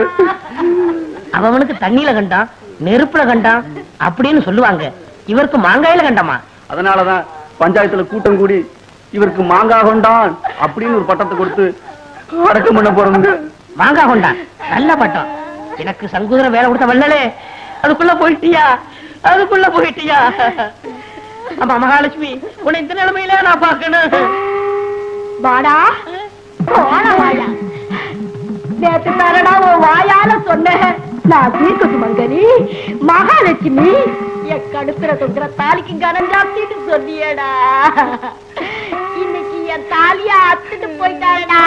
அவனுக்கு தண்ணியில கண்டான், நெருப்புல கண்டான் அப்படின்னு சொல்லுவாங்க. இவருக்கு மாங்காயில கண்டமா? அதனாலதான் பஞ்சாயத்துல கூட்டம் கூடி இவருக்கு மாங்காய் கொண்டான் அப்படின்னு ஒரு பட்டத்தை கொடுத்து அடக்கம் பண்ண போறோங்க. மாங்காய் கொண்டான், நல்ல பட்டம். எனக்கு சங்குதர வேலை கொடுத்த வல்லலே, அதுக்குள்ள போயிட்டியா? அதுக்குள்ள போயிட்டியா? அம்மா மகாலட்சுமி, உன்னை இந்த நிலைமையில நான் பாக்கணும். வாடா வாயா, நேத்து தரடா உன் வாயால சொன்ன நான் தீர்க்க சுமங்கலி மகாலட்சுமி, என் கடுப்புற தொங்குற தாலிக்கு கனம் ஜாஸ்தின்னு சொன்னியடா. இன்னைக்கு என் தாலியா அத்துட்டு போயிட்டாடா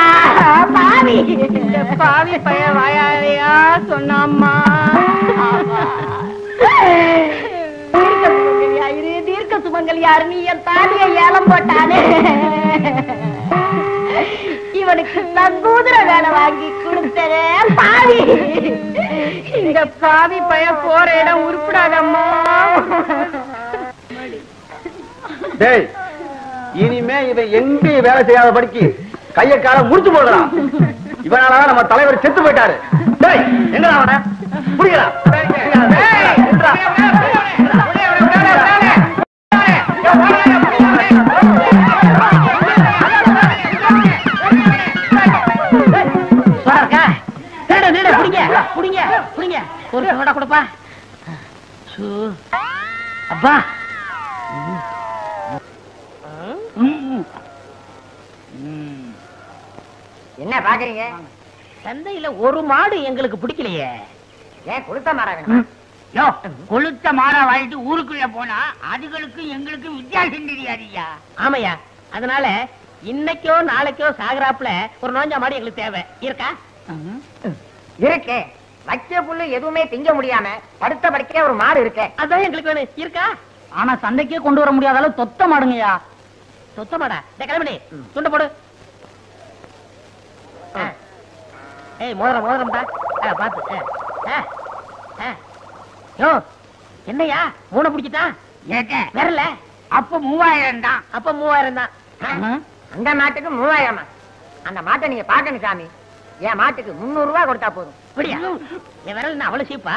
பாவி. இந்த பாவி பைய வாயாலையா சொன்னாம்மா. தீர்க்க சுமங்கலி யாருன்னு என் தாலிய ஏலம் போட்டானே, இவனுக்கு சங்கூதர வேலை வாங்கி கொடுத்தே பாவி. இந்த பாவி பைய போற இடம் உருப்படாதம்மா. டேய், இனிமே இவன் எங்க வேலை செய்யாத படிக்கு கைய கால முடிச்சு போடுறான். இவனாலதான் நம்ம தலைவர் செத்து போயிட்டாரு. டேய், எங்கடா அவன புடிங்கடா. ஒரு சோடா கொடுப்பா. அப்பா என்ன பாக்குறீங்க? சந்தையில ஒரு மாடு எங்களுக்கு பிடிக்கலையே. ஏன் கொளுத்த மாறா வேணும்? கொளுத்த மாடா வாங்கிட்டு ஊருக்குள்ள போனா அதுகளுக்கு எங்களுக்கு வித்தியாசம் தெரியாதியா? ஆமையா, அதனால இன்னைக்கோ நாளைக்கோ சாகராப்புல ஒரு நோஞ்சா மாடு எங்களுக்கு தேவை. இருக்கா? இருக்கே. வச்ச புல்லு எதுவுமே திங்க முடியாம படுத்த படுக்க ஒரு மாடு இருக்கே, அதான் எங்களுக்கு வேணும். இருக்கா? ஆனா சந்தைக்கே கொண்டு வர முடியாத அளவு தொத்த மாடுங்கய்யா. சொத்த மாடா? கிளம்பி துண்ட போடு. ஏய் மோதிரம் மோதிரம்டா, பாத்து. யோ என்னையா மூணை பிடிச்சிட்டா? வரல. அப்ப 3000 தான். அப்ப 3000 தான். அந்த மாட்டுக்கு 3000. அந்த மாட்டை நீங்க பாக்கணும் சாமி. என் மாட்டுக்கு 300 ரூபாய் கொடுத்தா போதும். அப்படியா? என் விரல் என்ன அவ்வளவு சீப்பா?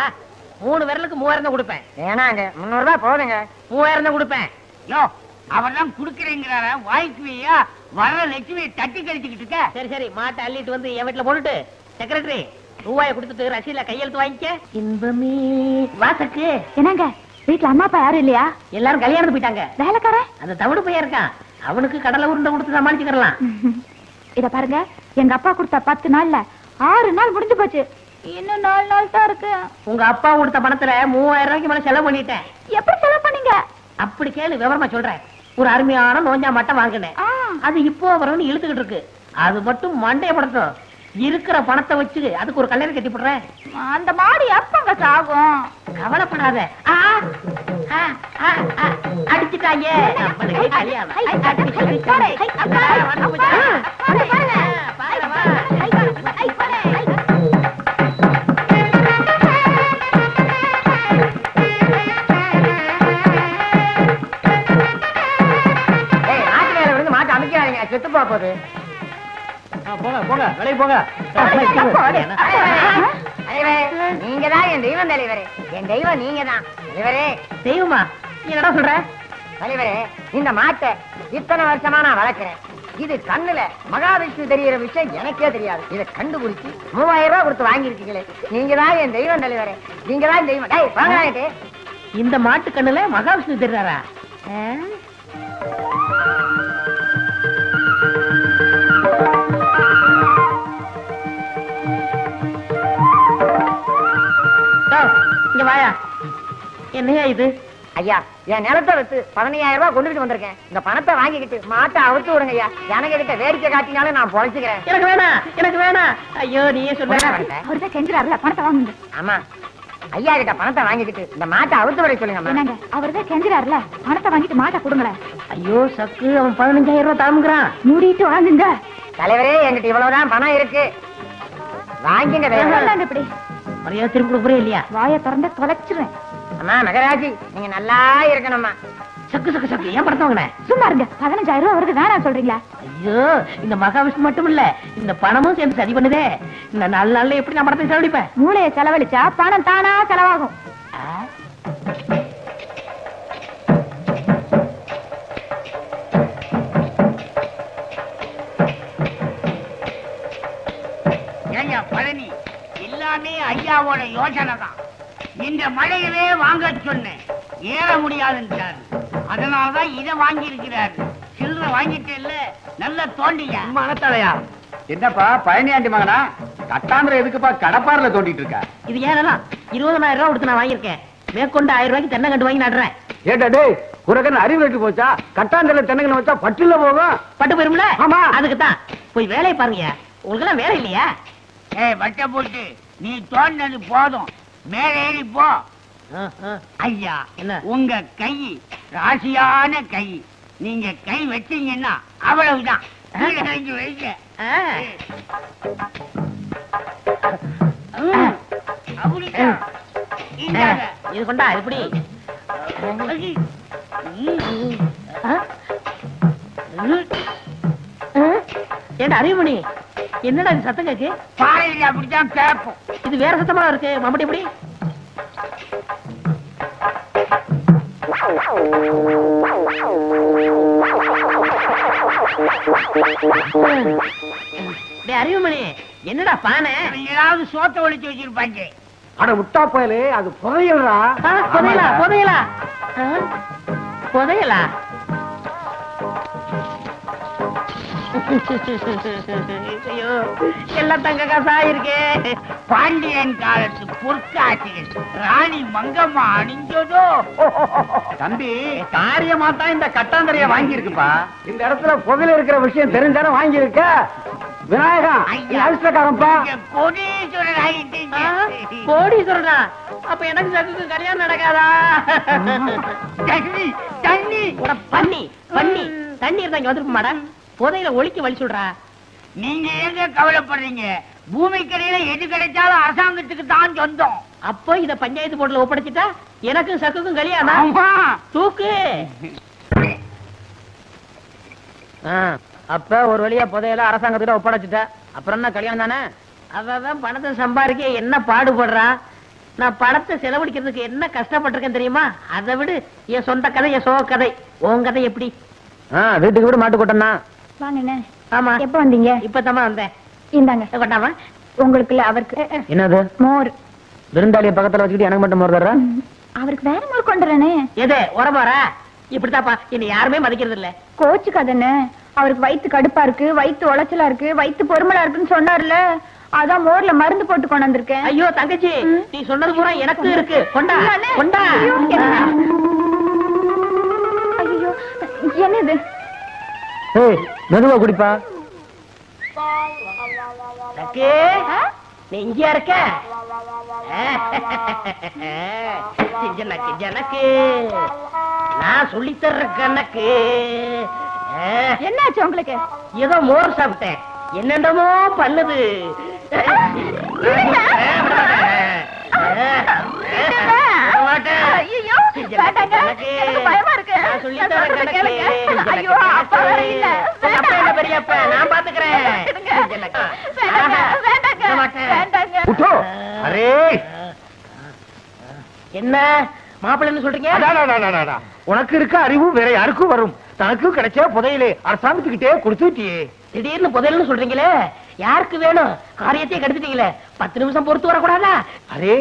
3 விரலுக்கு 3000 தான் கொடுப்பேன். ஏனாங்க 300 ரூபாய் போதுங்க. 3000 தான் கொடுப்பேன். யோ அவர்தான் குடுக்கறேங்கிறாரா வாய்க்குவியா வர்ற லட்சுமியை தட்டி கழிச்சுக்கிட்டு இருக்க. சரி சரி மாட்டை அள்ளிட்டு வந்து என் வீட்டுல போட்டுட்டு செக்ரட்டரி ரூபாயை கொடுத்துட்டு ரசீல கையெழுத்து வாங்கிக்க. இன்பமே வாசக்கு. என்னங்க வீட்டுல அம்மா அப்பா யாரும் இல்லையா? எல்லாரும் கல்யாணம் போயிட்டாங்க. வேலைக்காரன் அந்த தவிடு பையன் இருக்கான், அவனுக்கு கடலை உருண்டை கொடுத்து சமாளிச்சுக்கலாம். இத பாருங்க, எங்க அப்பா கொடுத்த 10 நாள்ல 6 நாள் முடிஞ்சு போச்சு. இன்னும் 4 நாள் தான் இருக்கு. உங்க அப்பா கொடுத்த பணத்துல 3000 ரூபாய்க்கு மேல செலவு பண்ணிட்டேன். எப்படி செலவு பண்ணீங்க? அப்படி கேளு, விவரமா சொல்றேன். ஒரு அருமையான நோஞ்சா மட்டம் வாங்கினேன். அது இப்போ வரணும்னு இழுத்துக்கிட்டு இருக்கு. அது மட்டும் மண்டைய படட்டும். இருக்கிற பணத்தை வச்சு அதுக்கு ஒரு கல்யாணம் கட்டி போடுறேன். அந்த மாடு எப்பங்க சாகும்? கவலைப்படாத. அடிச்சுட்டாங்க. மாட்டு அமைக்காதீங்க, செத்து போகுது. போங்க போங்க வேலைக்கு போங்க. நீங்க தான் என் தெய்வம் தலைவரே. என் தெய்வம் நீங்க தான் தலைவரே. தெய்வமா? நீ என்னடா சொல்ற? தலைவரே, இந்த மாட்டை இத்தனை வருஷமா நான் வளர்க்கிறேன். இது கண்ணுல மகாவிஷ்ணு தெரிகிற விஷயம் எனக்கே தெரியாது. இதை கண்டுபிடிச்சு 3000 ரூபாய் கொடுத்து வாங்கிருக்கீங்களே, நீங்க தான் என் தெய்வம் தலைவரே. நீங்க தான் தெய்வம். வாங்க. இந்த மாட்டு கண்ணுல மகாவிஷ்ணு தெரியாரா? இங்க வாயா. என்னையா இது? ஐயா, என் நிலத்தை வச்சு 15000 ரூபாய் கொண்டுட்டு வந்திருக்கேன். இந்த பணத்தை வாங்கிக்கிட்டு மாட்டை அவுத்து விடுங்க ஐயா. எனக்கு கிட்ட வேடிக்கை காட்டினாலும் நான் பொழைச்சுக்கிறேன். எனக்கு வேணாம், எனக்கு வேணாம். ஐயோ நீயே சொல்ல. அவர்தான் கெஞ்சுறாருல, பணத்தை வாங்குங்க. ஆமா, ஐயா கிட்ட பணத்தை வாங்கிக்கிட்டு இந்த மாட்டை அவுத்து விட சொல்லுங்க. என்னங்க அவர்தான் கெஞ்சுறாருல, பணத்தை வாங்கிட்டு மாட்டை கொடுங்களேன். ஐயோ சக்கு, அவன் 15000 ரூபாய் தாமுங்கிறான். மூடிட்டு வாங்குங்க. தலைவரே, என்கிட்ட இவ்வளவுதான் பணம் இருக்கு, வாங்கிங்க. இப்படி மரியாதை திரும்ப கொடுக்குறே இல்லையா? வாயை திறந்து தொலைச்சிருவேன். அம்மா மகராஜி, நீங்க நல்லா இருக்கணும்மா. சக்கு சக்கு சக்கு, ஏன் பணத்தை வாங்கினேன்? சும்மா இருங்க. 15000 ரூபாய் வருது, வேணாம் சொல்றீங்களா? ஐயோ, இந்த மகாவிஷ்ணு மட்டும் இல்ல, இந்த பணமும் சேர்ந்து சரி பண்ணுதே. இந்த 4 நாள்ல எப்படி நான் பணத்தை செலவழிப்பேன்? மூளையை செலவழிச்சா பணம் தானா செலவாகும். ஏய்யா பழனி, எல்லாமே ஐயாவோட யோசனை தான். இந்த மழையவே வாங்க சொன்னேன், ஏற முடியாதுன்றாரு. அதனாலதான் இதை வாங்கி இருக்கிறாரு. சில்லற வாங்கிட்டு இல்ல, நல்ல தோண்டியா மனத்தலையா? என்னப்பா பழனியாண்டி மகனா, கட்டாந்திர எதுக்குப்பா கடப்பாரில தோண்டிட்டு இருக்கா? இது ஏன்னா 20000 ரூபாய் கொடுத்து நான் வாங்கியிருக்கேன். மேற்கொண்டு 1000 ரூபாய்க்கு தென்னை கண்டு வாங்கி நடுறேன். ஏட்டா டேய், உனக்கு அறிவு கட்டு போச்சா? கட்டாந்திர தென்னங்கன்னு வச்சா பட்டுல போகும். பட்டு போயிரும்ல? ஆமா. அதுக்கு தான் போய் வேலையை பாருங்க. உங்களுக்கு எல்லாம் வேலை இல்லையா? வட்ட போட்டு நீ தோண்டது போதும், மேல ஏறி போ. ஐயா, என்ன? உங்க கை ராசியான கை. நீங்க கை வச்சீங்கன்னா அவ்வளவுதான். கீழே இறங்கி வைங்க. அப்படிதான். இந்தாங்க. இது கொண்டா, எப்படி? ஏண்டா அறிவுமணி, என்னடா இது சத்தம் கேக்கு? பாறையில் அப்படித்தான் கேட்போம். இது வேற சத்தமா இருக்கு. மம்பட்டி எப்படி? அறிவுமணி, என்னடா பானை? ஏதாவது சோத்த ஒழிச்சு வச்சிருப்பாங்க. அட முட்டா போயலே, அது புதையல்ரா. புதையலா? புதையலா? புதையலா? ஐயோ, எல்லாம் தங்க காசா இருக்கே. பாண்டியன் காலத்து பொற்காட்சிகள் ராணி மங்கம்மா அணிஞ்சதோ. தம்பி, காரியமா தான் இந்த கட்டாந்தரைய வாங்கி இருக்குப்பா. இந்த இடத்துல புதையல் இருக்கிற விஷயம் தெரிஞ்சாலும் வாங்கி இருக்க. விநாயகா, அதிர்ஷ்டக்காரன்பா. கோடீஸ்வரர் ஆகிட்டீங்க. கோடீஸ்வரனா? அப்ப எனக்கு சகுக்கு கல்யாணம் நடக்காதா? தண்ணி தண்ணி பண்ணி பண்ணி தண்ணி இருந்தா இங்க வந்துருக்க மாடா. புதையில ஒழிக்க வழி சொல்றா. நீங்க எங்க கவலைப்படுறீங்க? பூமிக்கரையில எது கிடைச்சாலும் அரசாங்கத்துக்கு தான் சொந்தம். அப்போ இத பஞ்சாயத்து போர்டுல ஒப்படைச்சிட்டா எனக்கும் சக்குக்கும் கல்யாணம். தூக்கு. அப்ப ஒரு வழியா புதையல அரசாங்கத்திட்ட ஒப்படைச்சிட்ட, அப்புறம் என்ன கல்யாணம் தானே? அவன் பணத்தை சம்பாதிக்க என்ன பாடுபடுறான். நான் பணத்தை செலவழிக்கிறதுக்கு என்ன கஷ்டப்பட்டிருக்கேன் தெரியுமா? அதை விடு, என் சொந்த கதை, என் சோக கதை. உன் கதை எப்படி? வீட்டுக்கு விட மாட்டு கொட்டா. வாங்க என்ன. ஆமா, எப்ப வந்தீங்க? இப்பதாமா வந்தேன். இந்தாங்க கொட்டாமா. உங்களுக்கு இல்ல, அவருக்கு. என்னது? மோர். விருந்தாளிய பக்கத்துல வச்சுக்கிட்டு எனக்கு மட்டும் மோர் தர்ற? அவருக்கு வேற மோர் கொண்டுறேனே. எது உரமாரா? இப்படித்தாப்பா என்ன யாருமே மதிக்கிறது இல்ல. கோச்சுக்காதன்னு. அவருக்கு வயித்து கடுப்பா இருக்கு, வயித்து உளைச்சலா இருக்கு, வயித்து பொறுமலா இருக்குன்னு சொன்னார்ல, அதான் மோர்ல மருந்து போட்டு கொண்டு வந்திருக்கேன். ஐயோ தங்கச்சி, நீ சொன்னது பூரா எனக்கு இருக்கு. கொண்டா கொண்டா. ஐயோ என்னது? மெதுவா குடிப்பா. நீ இங்கயா இருக்க? ஜனக்கு நான் சொல்லி தர்ற கணக்கு. என்னாச்சு உங்களுக்கு? ஏதோ மோர் சாப்பிட்டேன், என்னென்னமோ பண்ணுது. நான் பாத்துக்கிறேன். என்ன மாப்பிள்ளைன்னு சொல்றீங்க? உனக்கு இருக்க அறிவு வேற யாருக்கும் வரும். தனக்கு கிடைச்ச புதையிலே அரசாங்கத்துக்கிட்டே கொடுத்துட்டியே. திடீர்னு புதையல்னு சொல்றீங்களே, யாருக்கு வேணும்? காரியத்தையே கெடுத்துட்டீங்களே, 10 நிமிஷம் பொறுத்து வரக்கூடாதா? அரே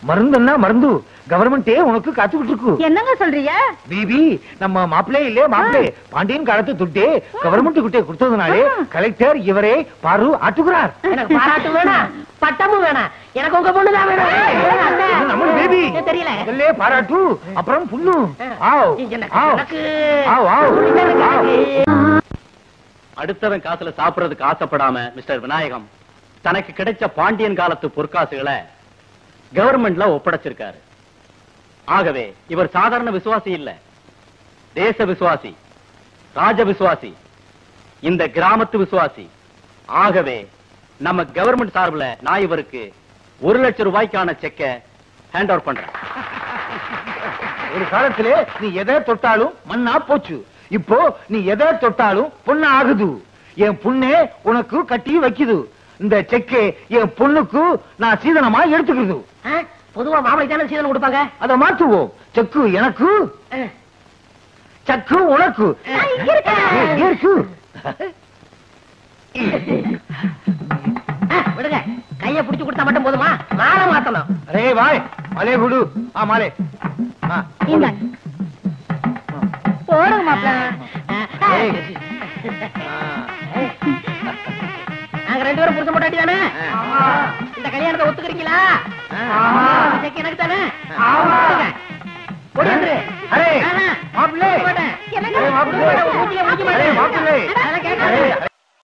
மருந்துன்னா மருந்து கவர்மெண்டே உனக்கு காத்துக்கிட்டு இருக்கு. என்னங்க சொல்றீங்க? பிபி நம்ம மாப்பிள்ளே இல்லே மாப்பிள்ளே பாண்டியன் காலத்து துட்டே கவர்மெண்ட் கிட்டே கொடுத்ததுனாலே கலெக்டர் இவரே பாரு ஆட்டுகிறார். எனக்கு பாராட்டு வேணாம், பட்டமும் வேணாம், எனக்கு உங்க பொண்ணுதான் வேணும். நம்ம பேபி தெரியல. முதல்ல பாராட்டு அப்புறம் புண்ணு. அடுத்தவன் காசுல சாப்பிடறதுக்கு ஆசைப்படாம மிஸ்டர் விநாயகம் தனக்கு கிடைச்ச பாண்டியன் காலத்து பொற்காசுகளை கவர்மெண்ட்ல ஒப்படைச்சிருக்காரு. ஆகவே இவர் சாதாரண விசுவாசி இல்ல, தேச விசுவாசி, ராஜ விசுவாசி, இந்த கிராமத்து விசுவாசி. ஆகவே நம்ம கவர்மெண்ட் சார்பில் நான் இவருக்கு 1 லட்சம் ரூபாய்க்கான செக்கை ஹேண்ட் ஓவர் பண்றேன். ஒரு காலத்திலே நீ எதை தொட்டாலும் மண்ணா போச்சு, இப்போ நீ எதை தொட்டாலும் பொண்ணு ஆகுது. என் பொண்ணே உனக்கு கட்டி வைக்குது. இந்த செக்கே என் பொண்ணுக்கு நான் சீதனமா எடுத்துக்கிறது. பொதுவா மாப்பிளை தானே சீதனம் கொடுப்பாங்க, அதை மாற்றுவோம். செக்கு எனக்கு, சக்கு உனக்கு. விடுங்க, கைய புடிச்சு கொடுத்தா மட்டும் போதுமா? மாலை மாத்தணும். அரே வாய் மாலே குடு. மாலே போடுங்க மாப்பிள. நாங்க 2 பேரும் புடிச்ச மாட்டாட்டி தானே? இந்த கல்யாணத்தை ஒத்துக்கிறீங்களா? எனக்கு தானே? அரே மாப்பிள்ளை மாப்பிள்ளை